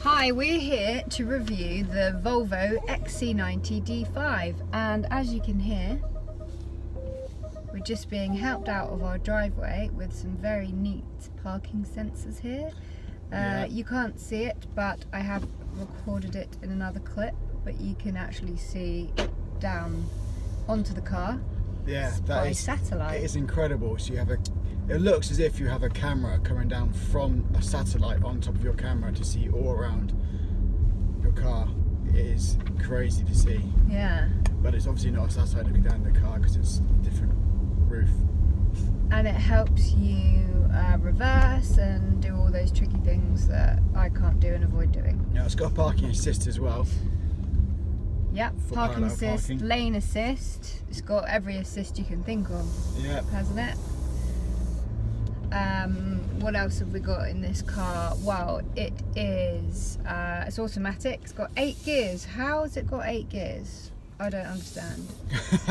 Hi, we're here to review the Volvo XC90 D5, and as you can hear, we're just being helped out of our driveway with some very neat parking sensors here. You can't see it, but I have recorded it in another clip, but you can actually see it down onto the car. Yeah, that is satellite. It is incredible. So you have it looks as if you have a camera coming down from a satellite on top of your camera to see all around your car. It is crazy to see. Yeah. But it's obviously not a satellite looking down the car because it's a different roof. And it helps you reverse and do all those tricky things that I can't do and avoid doing. Yeah, it's got parking assist as well. Yep, For parking parallel assist, parking. lane assist. It's got every assist you can think of, Yeah. hasn't it? What else have we got in this car? Well, it is, it's automatic. It's got 8 gears. How has it got 8 gears? I don't understand.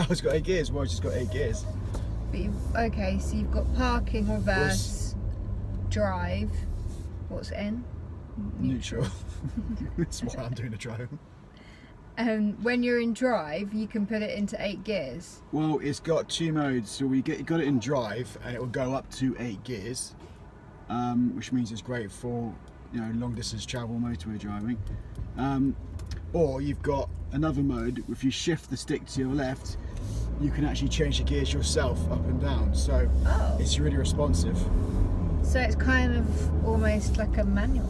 It's got 8 gears. Well, it's just got 8 gears. But okay, so you've got parking, reverse, drive. What's N? Neutral. That's why I'm doing the driving. And when you're in drive, you can put it into 8 gears. Well, it's got 2 modes. So you got it in drive, and it will go up to 8 gears, which means it's great for long distance travel, motorway driving. Or you've got another mode. If you shift the stick to your left, you can actually change the gears yourself up and down. So it's really responsive. So it's kind of almost like a manual.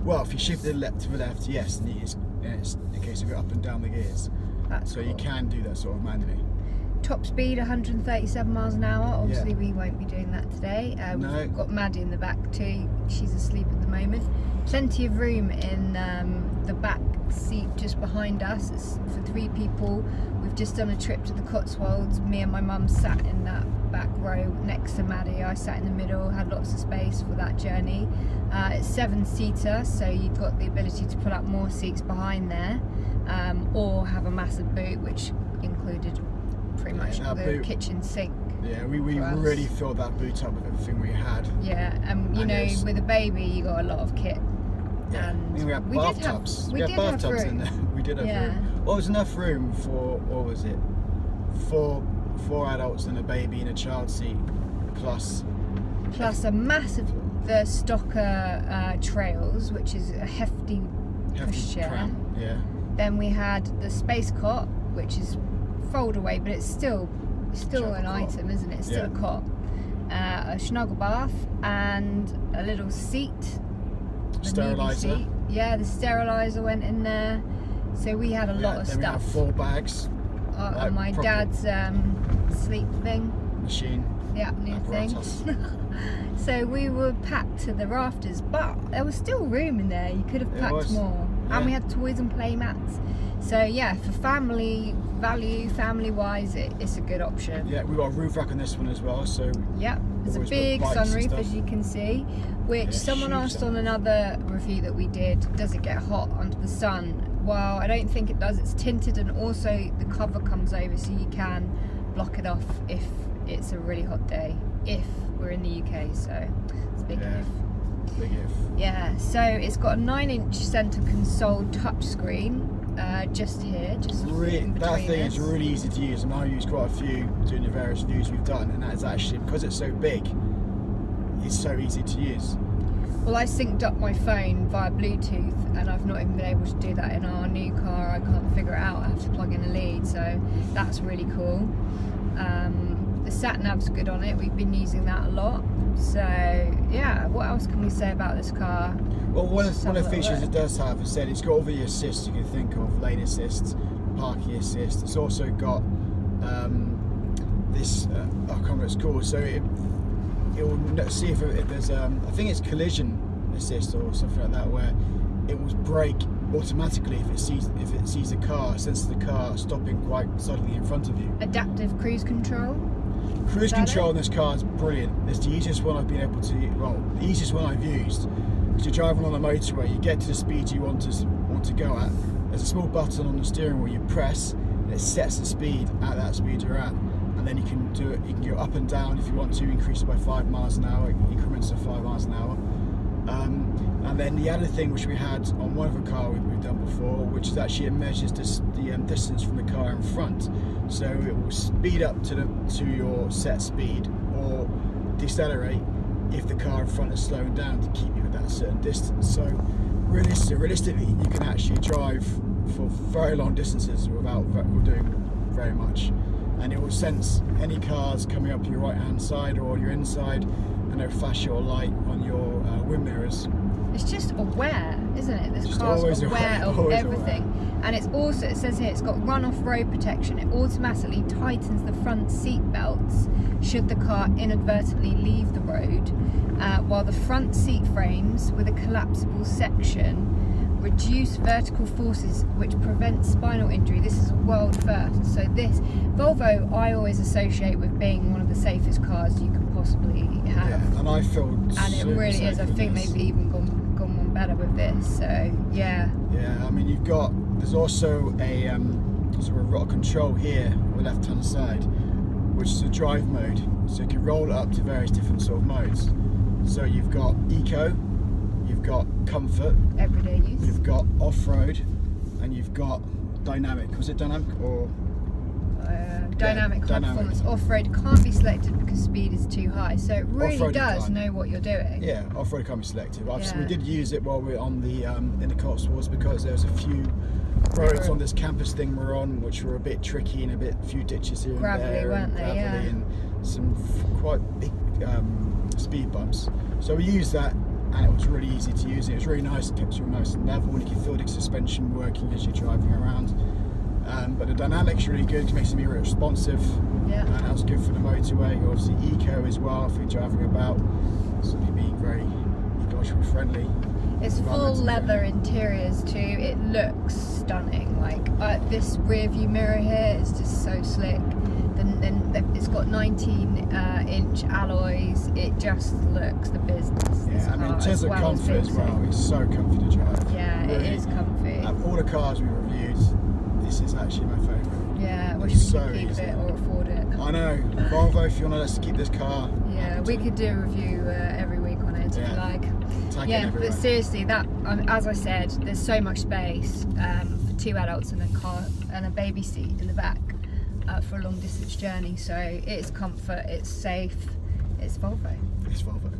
Well, if you shift the left to the left, yes, and it's a case of go up and down the gears. That's so cool. you can do that sort of manually. Top speed 137 miles an hour. Obviously we won't be doing that today. We've got Maddie in the back too. She's asleep at the moment. Plenty of room in the back seat just behind us. It's for 3 people. We've just done a trip to the Cotswolds. Me and my mum sat in that back row next to Maddie. I sat in the middle, had lots of space for that journey. It's 7-seater, so you've got the ability to put up more seats behind there, or have a massive boot, which included pretty much the boot, kitchen sink. Yeah, we really filled that boot up with everything we had. Yeah, you know, with a baby, you got a lot of kit. Yeah, and we had bathtubs. We had bathtubs in there. We did have room. Well, it was enough room for, what was it? 4 adults and a baby in a child seat, plus a massive Stocker Trails, which is a hefty pushchair. Yeah. Then we had the space cot, which is fold away, but it's still an item, isn't it? It's still a cot. A snuggle bath and a little seat. Sterilizer. Yeah, the sterilizer went in there. So we had a lot of then stuff. We had 4 bags. And my dad's sleep thing. Machine. Yeah, new thing. So we were packed to the rafters, but there was still room in there. You could have packed more. Yeah. And we had toys and play mats. So yeah, for family value, family-wise, it's a good option. Yeah, we got a roof rack on this one as well. So yeah, there's a big sunroof, as you can see, which someone asked on another review that we did, does it get hot under the sun? Well, I don't think it does. It's tinted, and also the cover comes over, so you can block it off if it's a really hot day, if we're in the UK, so it's a big if. Big if. Yeah, so it's got a 9-inch centre console touchscreen, just here, just in that thing is really easy to use, and I use quite a few doing the various views we've done, and that's actually, because it's so big, it's so easy to use. Well, I synced up my phone via Bluetooth, and I've not even been able to do that in our new car. I can't figure it out. I have to plug in a lead, so that's really cool. The sat-nav's good on it. We've been using that a lot. So yeah, what else can we say about this car? Well, one of the features it does have, as I said, it's got all the assists you can think of: lane assist, parking assist. It's also got this. I can't remember what it's called. So it will see if there's I think it's collision assist or something like that, where it will brake automatically if it sees a car, senses the car stopping quite suddenly in front of you. Adaptive cruise control. Cruise control in this car is brilliant. It's the easiest one I've been able to. Well, the easiest one I've used. Because you're driving on the motorway, you get to the speed you want to go at. There's a small button on the steering wheel you press, and it sets the speed at that speed you're at. And then you can do it. You can go up and down if you want to, increase it by 5 miles an hour, increments of 5 miles an hour. And then the other thing which we had on one of the car we've done before, which is actually it measures the distance from the car in front, so it will speed up to your set speed or decelerate if the car in front is slowing down to keep you at that certain distance. So realistically, you can actually drive for very long distances without doing very much, and it will sense any cars coming up your right hand side or on your inside, and it'll flash your light on your wind mirrors. It's just aware, isn't it? This car's aware of everything. Aware. And it's also, it says here, it's got run-off road protection. It automatically tightens the front seat belts should the car inadvertently leave the road, while the front seat frames with a collapsible section reduce vertical forces which prevent spinal injury. This is a world first. So this Volvo I always associate with being one of the safest cars you could possibly have. Yeah, and I feel and it really is. I think they've even gone one better with this. So yeah. Yeah, I mean there's also a sort of rock control here on the left hand side, which is a drive mode. So you can roll it up to various different sort of modes. So you've got eco, you've got comfort, everyday use, you've got off-road, and you've got dynamic. Was it dynamic or dynamic performance? Off-road can't be selected because speed is too high, so it really does know what you're doing. Yeah, off-road can't be selected. We did use it while we were on the in the Cotswolds, because there was a few roads on this campus thing we're on which were a bit tricky and a few ditches here gravelly, and there, weren't they? Gravelly, and some quite big speed bumps. So we used that, and it was really easy to use. It was really nice. It kept you nice and level, and you can feel the suspension working as you're driving around. But the dynamic's really good. It makes it really responsive, and that's good for the motorway. Obviously, eco as well if you're driving about, sort of being very ecologically friendly. It's full leather interiors too. It looks stunning. Like this rear view mirror here is just so slick. Then it's got 19-inch alloys. It just looks the business. Yeah, I mean in terms of comfort as well, it's so comfy to drive. Yeah, really, it is comfy. All the cars we reviewed, this is actually my favourite. Yeah, I wish we could keep it or afford it. I know. Volvo, if you want us to keep this car. Yeah, we could do a review every week on it if you like. Yeah, but seriously, that as I said, there's so much space for 2 adults and a car and a baby seat in the back for a long distance journey. So it's comfort, it's safe, it's Volvo. It's Volvo.